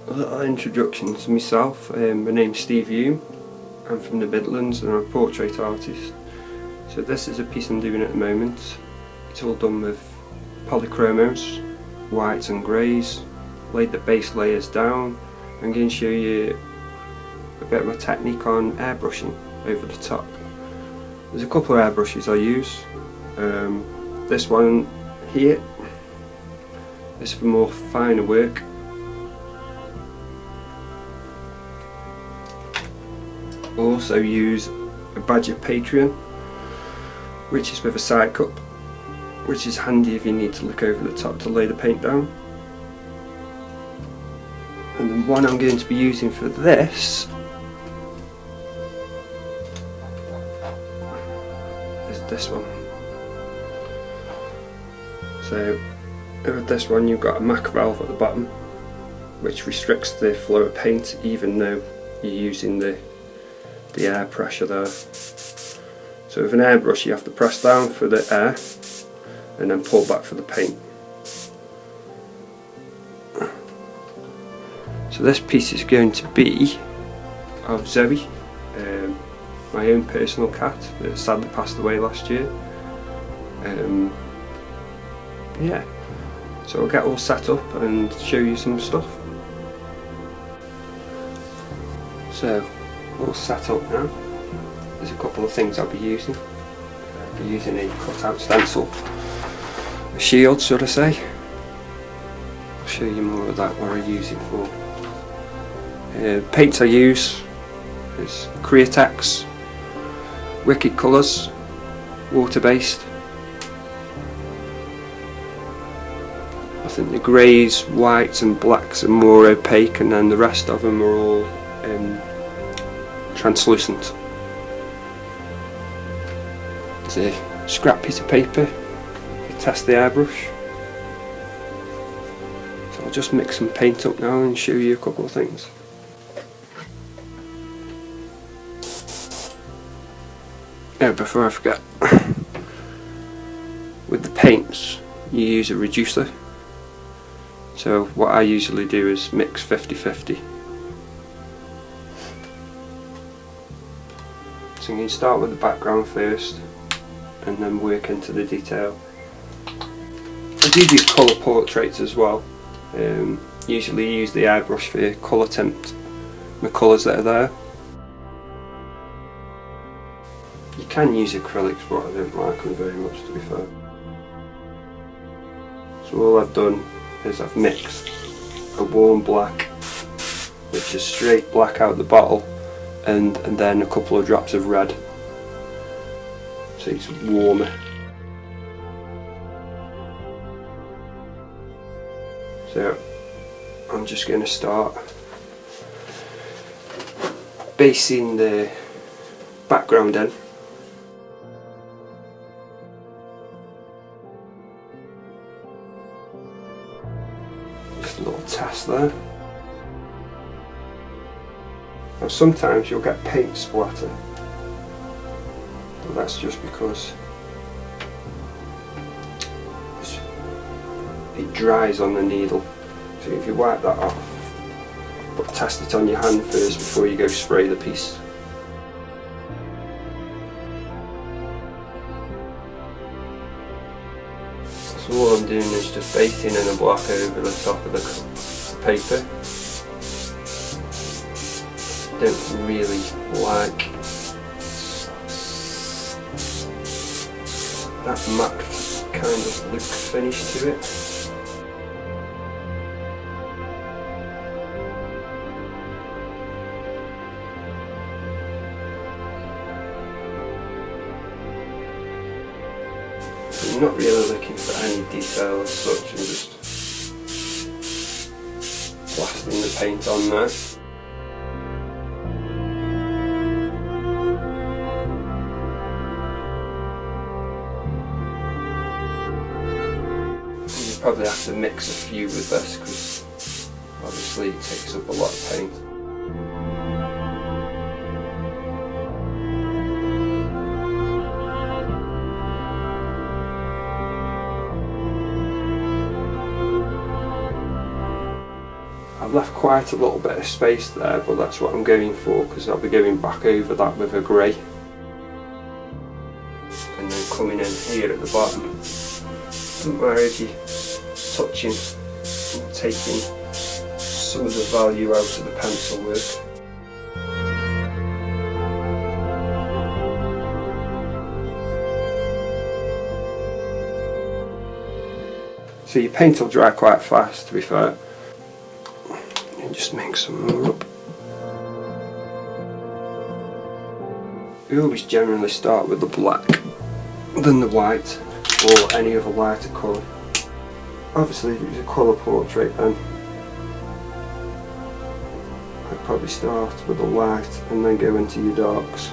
A little introduction to myself. My name's Steven Hulme. I'm from the Midlands and I'm a portrait artist. So this is a piece I'm doing at the moment. It's all done with polychromos, whites and greys. Laid the base layers down. I'm going to show you a bit of my technique on airbrushing over the top. There's a couple of airbrushes I use. This one here is for more finer work. I also use a Badger Patreon, which is with a side cup, which is handy if you need to look over the top to lay the paint down. And the one I'm going to be using for this is this one. So with this one you've got a MAC valve at the bottom, which restricts the flow of paint even though you're using the air pressure there. So with an airbrush you have to press down for the air and then pull back for the paint. So this piece is going to be of Zoe, my own personal cat that sadly passed away last year. Yeah, so I'll get all set up and show you some stuff. So all set up now. There's a couple of things I'll be using. I'll be using a cut-out stencil, a shield should I say. I'll show you more of that, what I use it for. Paints I use is Createx, Wicked Colours, water-based. I think the greys, whites and blacks are more opaque, and then the rest of them are all translucent. It's a scrap piece of paper to test the airbrush. So I'll just mix some paint up now and show you a couple of things. Oh, before I forget, with the paints you use a reducer. So what I usually do is mix 50-50. So I'm going to start with the background first and then work into the detail. I do colour portraits as well. Usually use the airbrush for colour tempt the colours that are there. You can use acrylics, but I don't like them very much, to be fair. So all I've done is I've mixed a warm black, which is straight black out the bottle, and then a couple of drops of red, so it's warmer. So I'm just going to start basing the background in. Just a little test there. Now sometimes you'll get paint splatter, but that's just because it dries on the needle. So if you wipe that off, but test it on your hand first before you go spray the piece. So all I'm doing is just basting in a black over the top of the paper. I don't really like that matte kind of look finish to it. I'm not really looking for any detail as such, I'm just blasting the paint on there. You probably have to mix a few with this because obviously it takes up a lot of paint. I've left quite a little bit of space there, but that's what I'm going for, because I'll be going back over that with a grey. And then coming in here at the bottom. Don't matter if you're touching and taking some of the value out of the pencil work. So your paint will dry quite fast, to be fair. And just mix some more up. We always generally start with the black, then the white, or any other lighter colour. Obviously if it was a colour portrait then I'd probably start with the light and then go into your darks.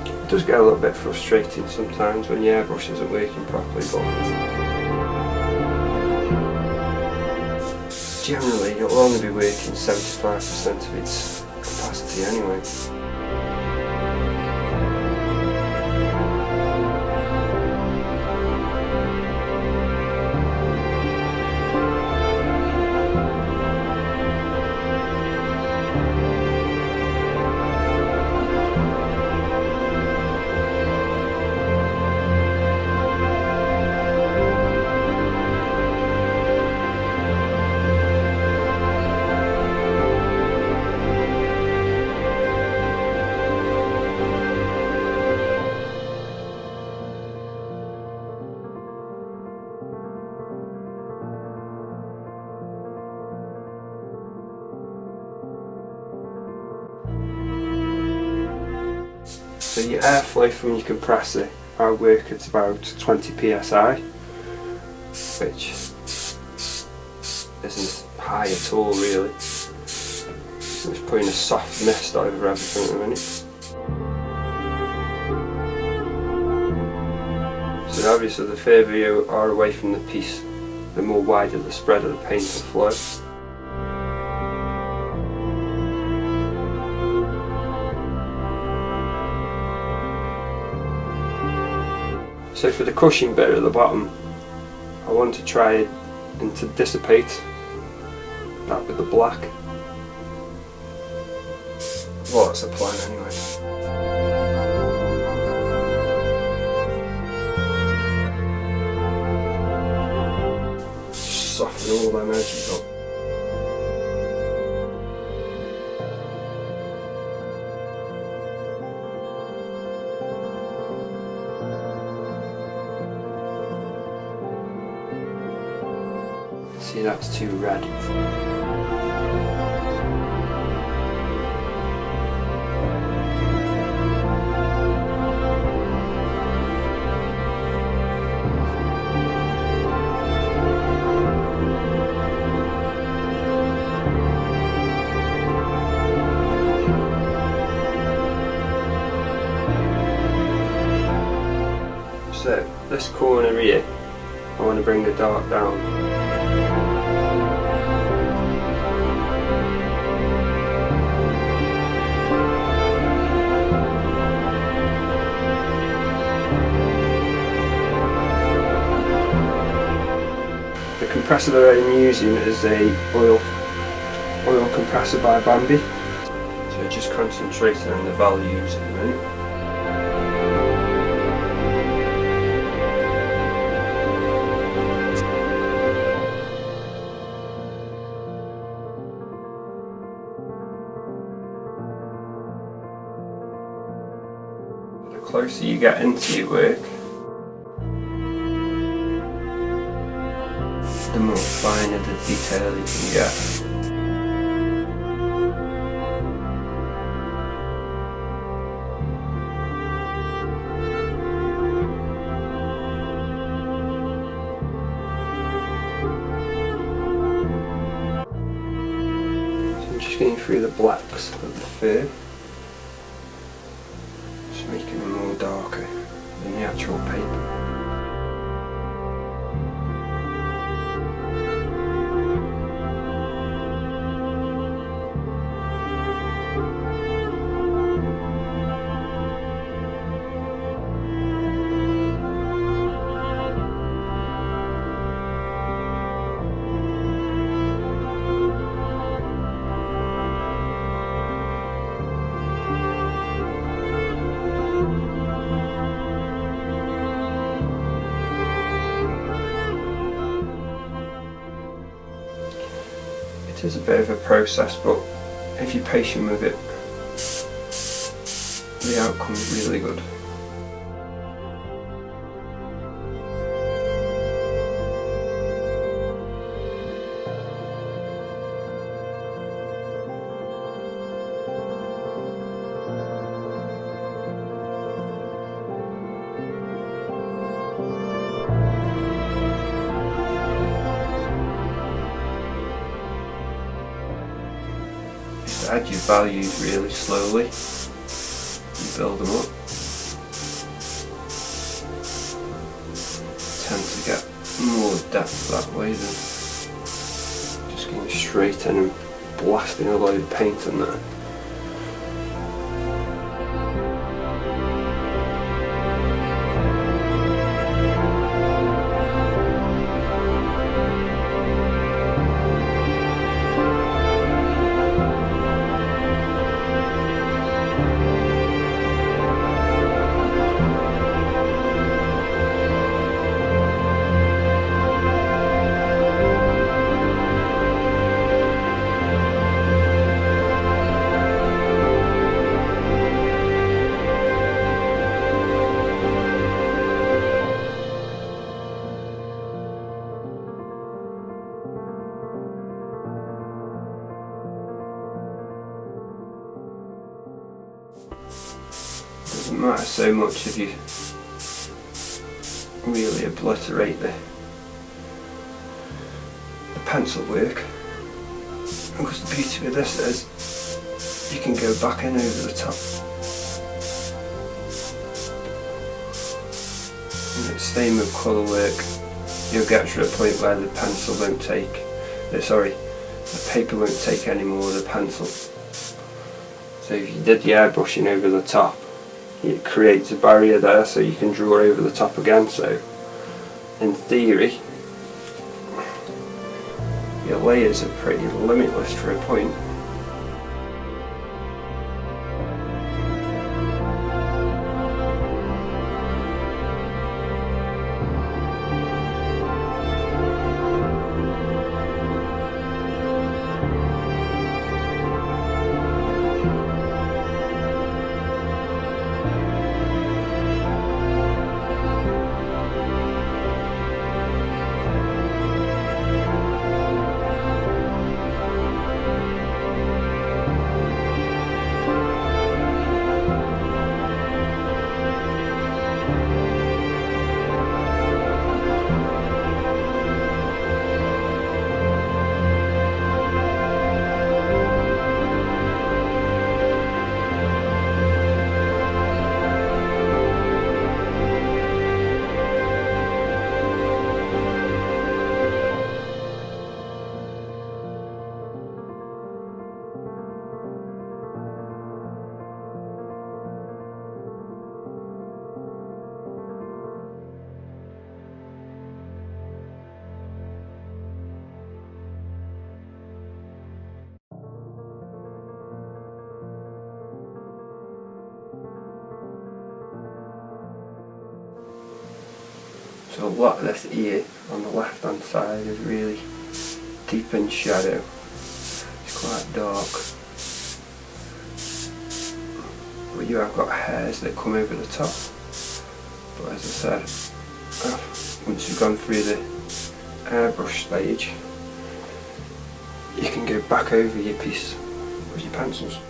It does get a little bit frustrating sometimes when your airbrush isn't working properly, but generally it'll only be working 75% of its capacity anyway. So your airflow from your compressor, I work at about 20 psi, which isn't high at all really. So it's putting a soft mist over everything at the minute. So obviously the further you are away from the piece, the more wider the spread of the paint will flow. So for the cushion bit at the bottom, I want to try and to dissipate that with the black. Well, that's the plan anyway. Just soften all them edges up. See, that's too red. So, this corner here, I want to bring the dark down. The compressor that I'm using is a oil compressor by Bambi. So just concentrating on the values at the minute. The closer you get into your work, the more finer the detail you can get. So I'm just going through the blacks of the fur, just making them more darker than the actual paper. It is a bit of a process, but if you're patient with it, the outcome is really good. Just add your values really slowly and build them up. Tend to get more depth that way than just going straight in and blasting a load of paint in there. Doesn't matter so much if you really obliterate the pencil work, because the beauty of this is you can go back in over the top. And it's same with colour work. You'll get to a point where the pencil won't take, the paper won't take any more of the pencil. So if you did the airbrushing over the top, it creates a barrier there so you can draw over the top again. So in theory your layers are pretty limitless for a point. So a lot of this here on the left hand side is really deep in shadow. It's quite dark. But you have got hairs that come over the top. But as I said, once you've gone through the airbrush stage, you can go back over your piece with your pencils.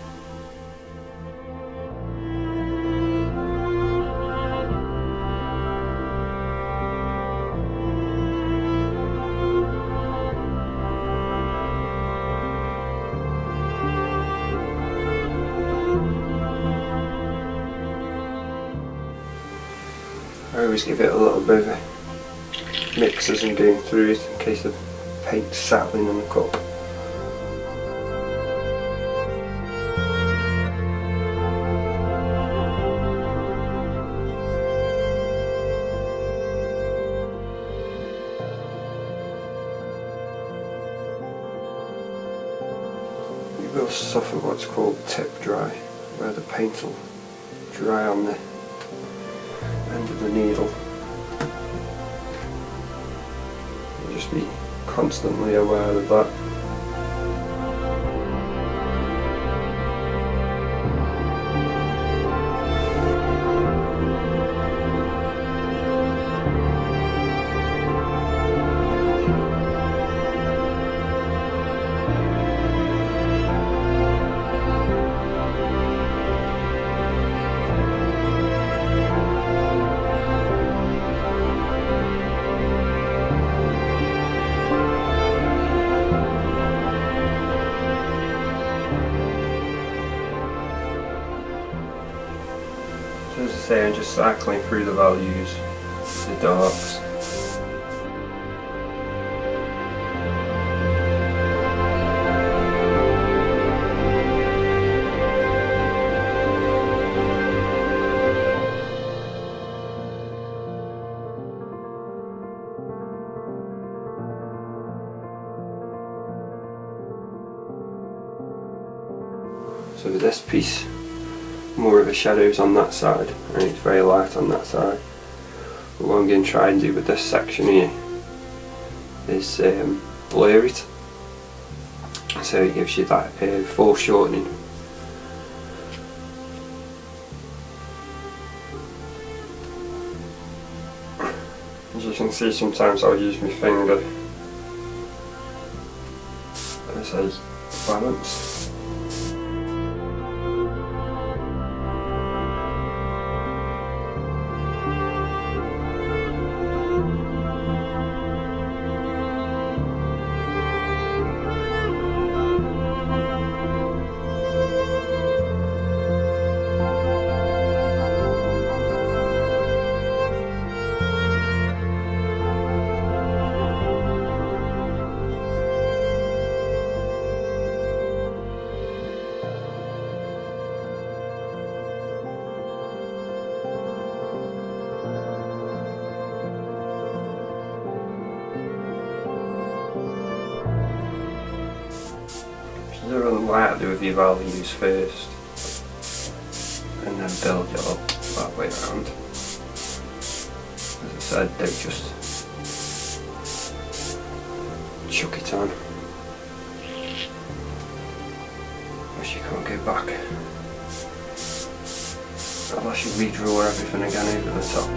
I always give it a little bit of a mix as I'm going through it in case the paint's settling in the cup. You will suffer what's called tip dry, where the paint will dry on the end of the needle. Just be constantly aware of that. say, I'm just cycling through the values, the darks. So with this piece, more of a shadows on that side, and it's very light on that side. But what I'm going to try and do with this section here is blur it, so it gives you that foreshortening. As you can see, sometimes I'll use my finger as a balance. What I do with your values first, and then build it up that way around. As I said, don't just chuck it on, unless you can't go back, unless you redraw everything again over the top.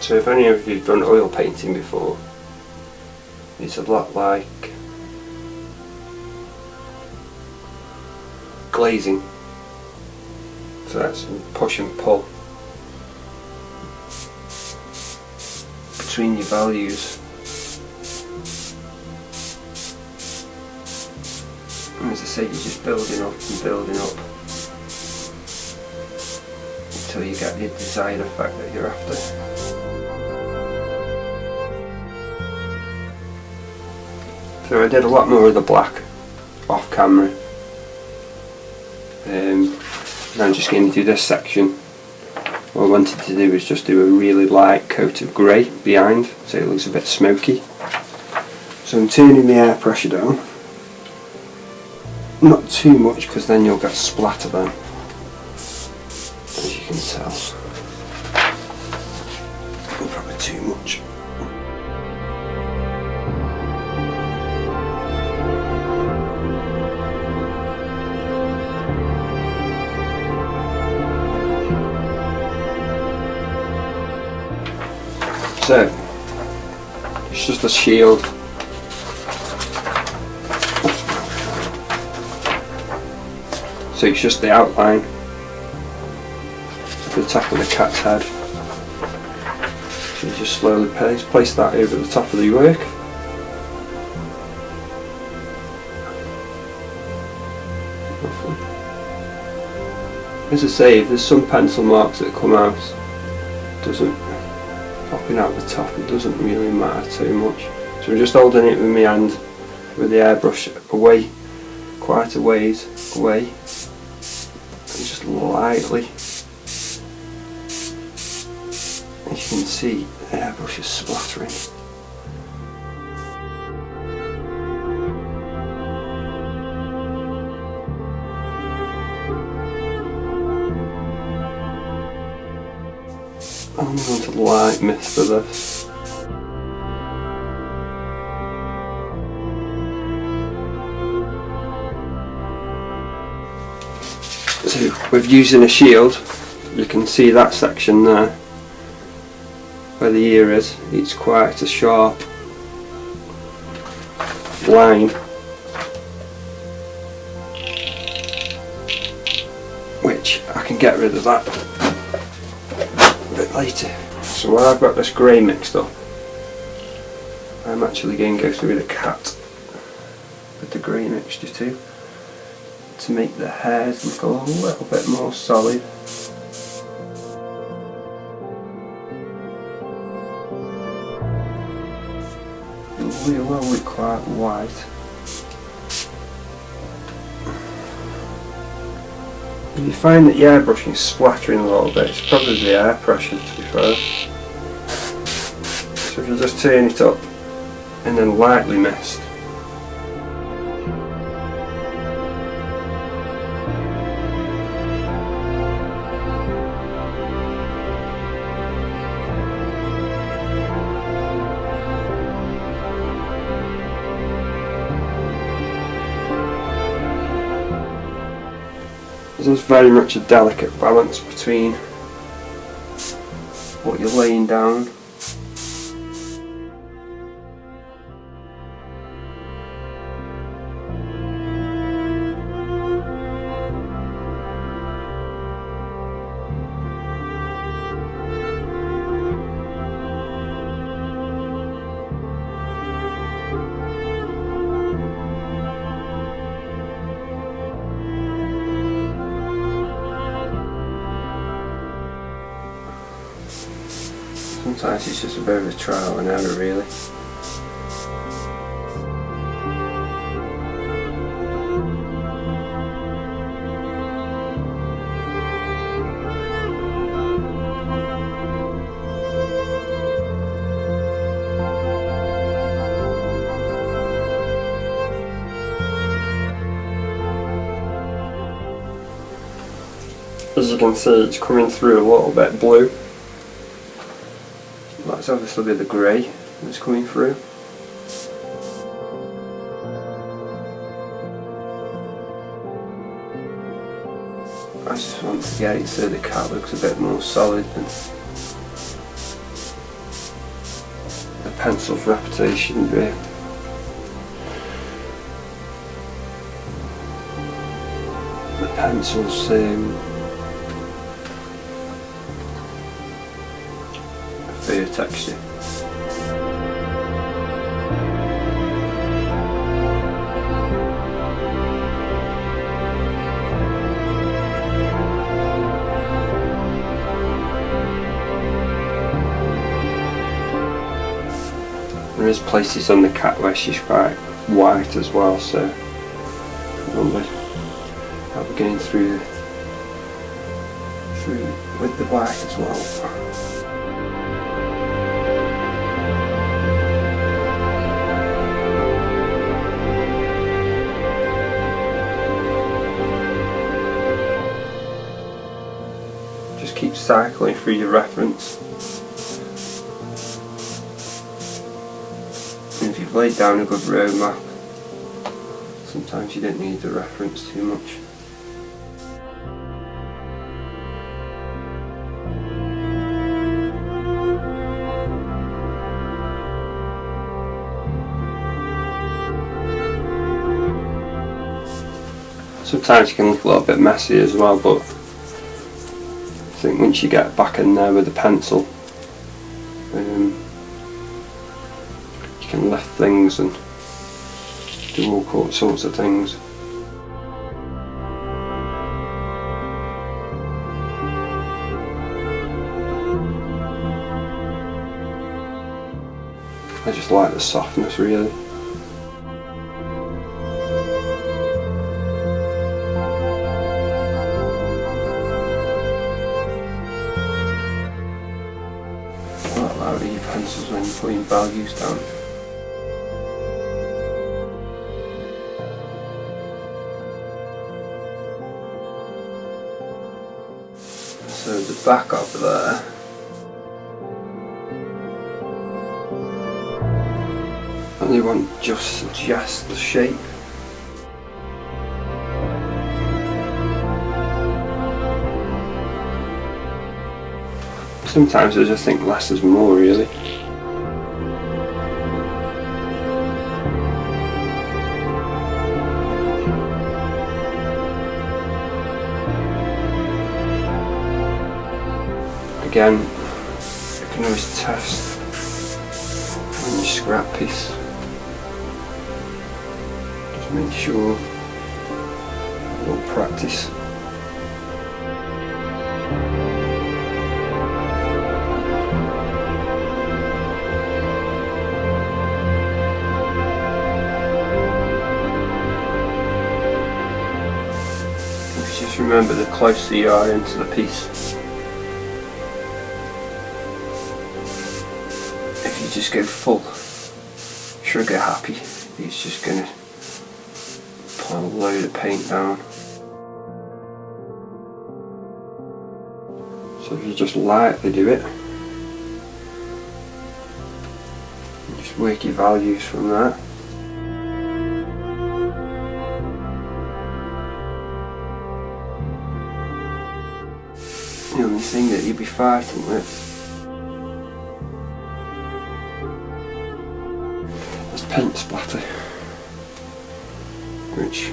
So if any of you have done oil painting before, it's a lot like glazing. So that's push and pull between your values. And as I say, you're just building up and building up until you get the desired effect that you're after. So I did a lot more of the black off camera, and I'm just going to do this section. What I wanted to do was just do a really light coat of grey behind, so it looks a bit smoky. So I'm turning the air pressure down, not too much because then you'll get splatter then, as you can tell. Probably too much. So, it's just a shield. So it's just the outline of the top of the cat's head. So you just slowly place that over the top of the work. As I say, if there's some pencil marks that come out, doesn't popping out the top, it doesn't really matter too much. So I'm just holding it with my hand with the airbrush away, quite a ways away, and just lightly, as you can see, the airbrush is splattering. light mist for this. So with using a shield, you can see that section there where the ear is. It's quite a sharp line, which I can get rid of that a bit later. So while I've got this grey mixed up, I'm actually going to go through the cat with the grey mixture too, to make the hairs look a little bit more solid. It will look quite white. If you find that your airbrushing is splattering a little bit, it's probably the air pressure, to be fair. So if you just turn it up and then lightly mist. There's very much a delicate balance between what you're laying down . Sometimes it's just a bit of a trial and error, really. As you can see, it's coming through a little bit blue. That's obviously the grey that's coming through. I just want to get it so the cat looks a bit more solid than the pencil's reputation there. The pencil's fur texture. There is places on the cat where she's quite white as well, so I'll be going through with the white as well. Just keep cycling through your reference. And if you've laid down a good road map, sometimes you don't need the reference too much. Sometimes it can look a little bit messy as well, but I think once you get back in there with the pencil, you can lift things and do all sorts of things. I just like the softness, really. Quite loud with your pencils when you're putting values down. So the back over there, only want just the shape. Sometimes I just think less is more, really. Again, you can always test on your scrap piece. Just make sure, a little practice. Just remember, the closer you are into the piece, if you just go full trigger happy, it's just going to put a load of paint down. So if you just lightly do it, just work your values from that. The only thing that you'd be fighting with is paint splatter, which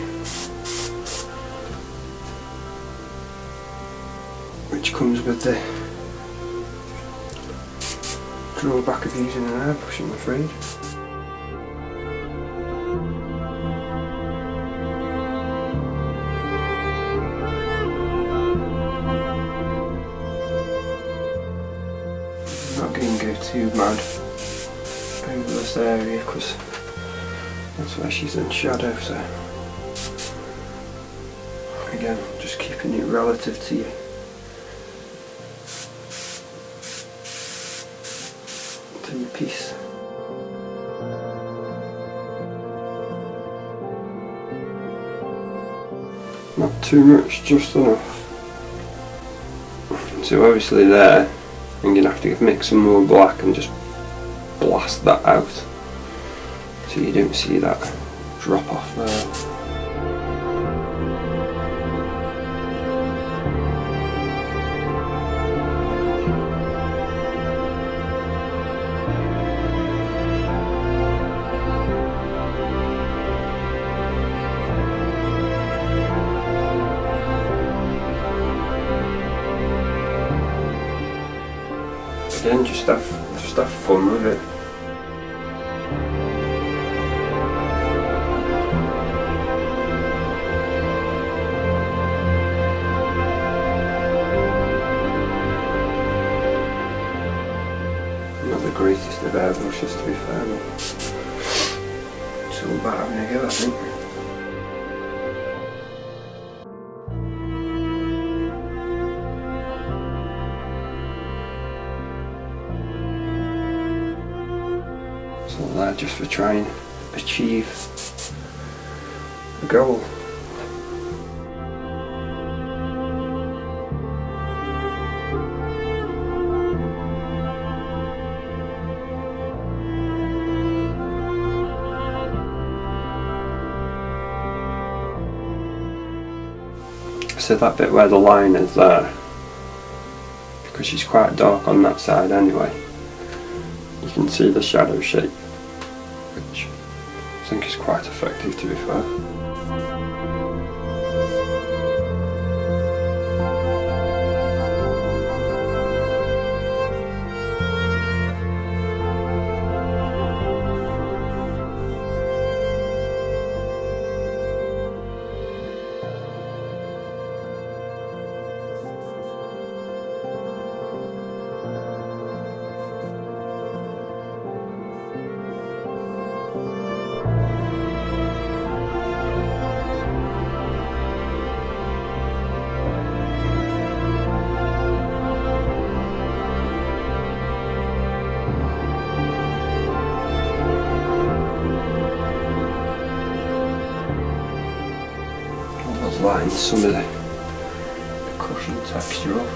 comes with the drawback of using an airbrush, I'm afraid. Not going to go too mad over this area because that's where she's in shadow, so again, just keeping it relative to your piece. Not too much, just enough. So obviously there, I'm going to have to mix some more black and just blast that out so you don't see that drop off there. Again, just have fun with it. Not the greatest of airbrushes, to be fair, but it's all about having a go, I think. There just for trying to achieve the goal. So that bit where the line is there, because she's quite dark on that side anyway, you can see the shadow shape, which I think is quite effective, to be fair. Lighten some of the cushion texture up.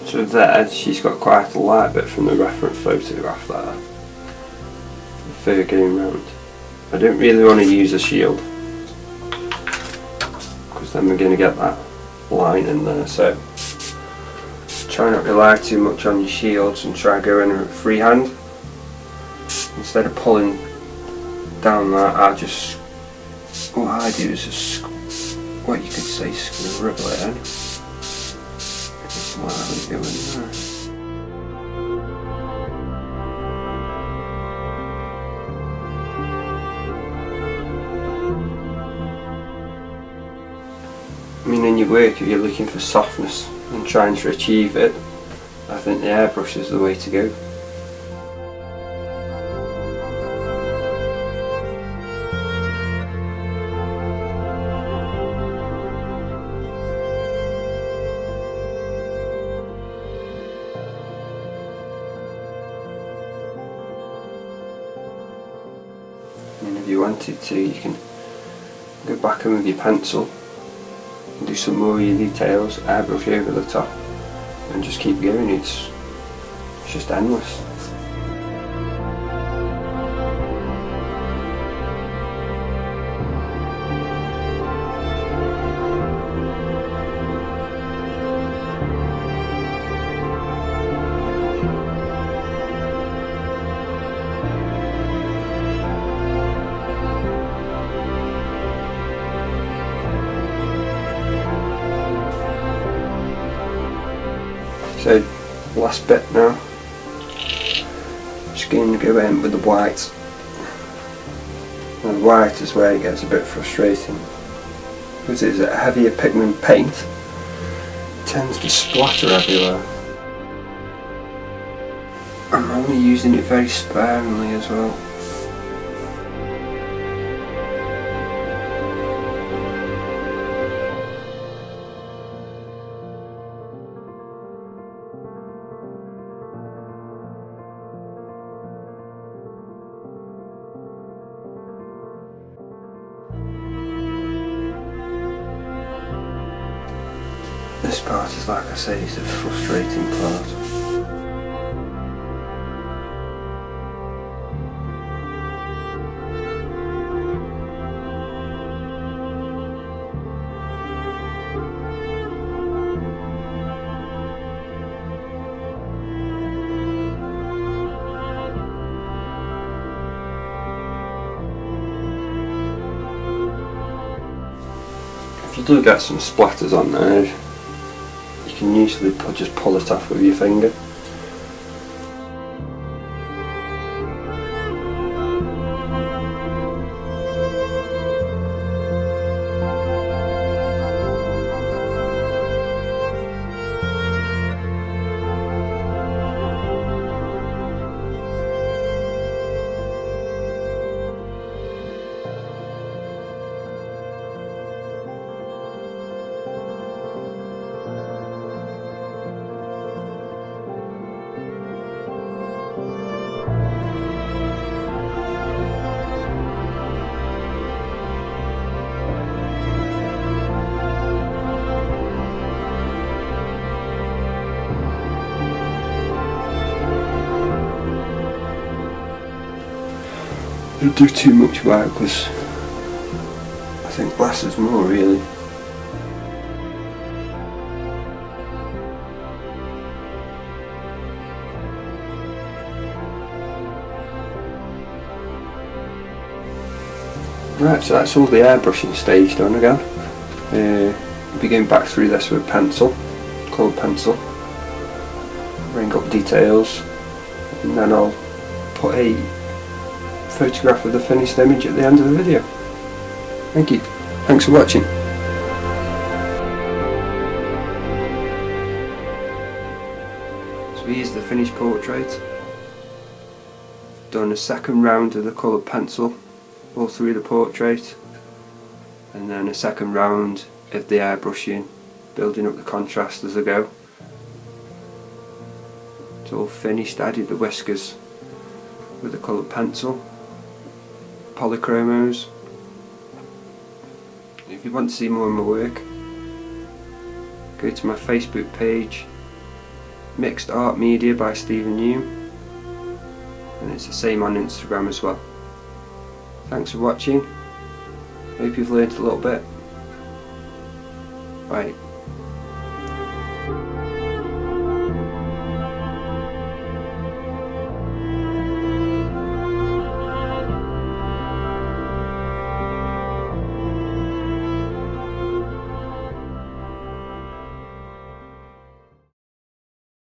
So there, she's got quite a light bit from the reference photograph there. The fur going round. I don't really want to use a shield, because then we're going to get that line in there, so try not to rely too much on your shields and try going in freehand. Instead of pulling down that, what I do is just, what you could say, scribble it in. Just what I'm doing there. I mean, in your work, if you're looking for softness and trying to achieve it, I think the airbrush is the way to go. And if you wanted to, you can go back in with your pencil and do some more of your details, airbrush over the top, and just keep going. It's just endless. So, last bit now, just going to go in with the white. Now the white is where it gets a bit frustrating, because it's a heavier pigment paint, it tends to splatter everywhere. I'm only using it very sparingly as well. This part is, like I say, it's a frustrating part. If you do get some splatters on there, you can usually just pull it off with your finger. Don't do too much white, because I think less is more, really. Right, so that's all the airbrushing stage done again. We'll be going back through this with pencil, coloured pencil, bring up details, and then I'll put a photograph of the finished image at the end of the video. Thank you. Thanks for watching. So here's the finished portrait. Done a second round of the coloured pencil all through the portrait, and then a second round of the airbrushing, building up the contrast as I go. It's all finished. I did the whiskers with the coloured pencil, polychromos. If you want to see more of my work, go to my Facebook page Mixed Art Media by Steven Hulme, and it's the same on Instagram as well. Thanks for watching. Hope you've learned a little bit. Bye.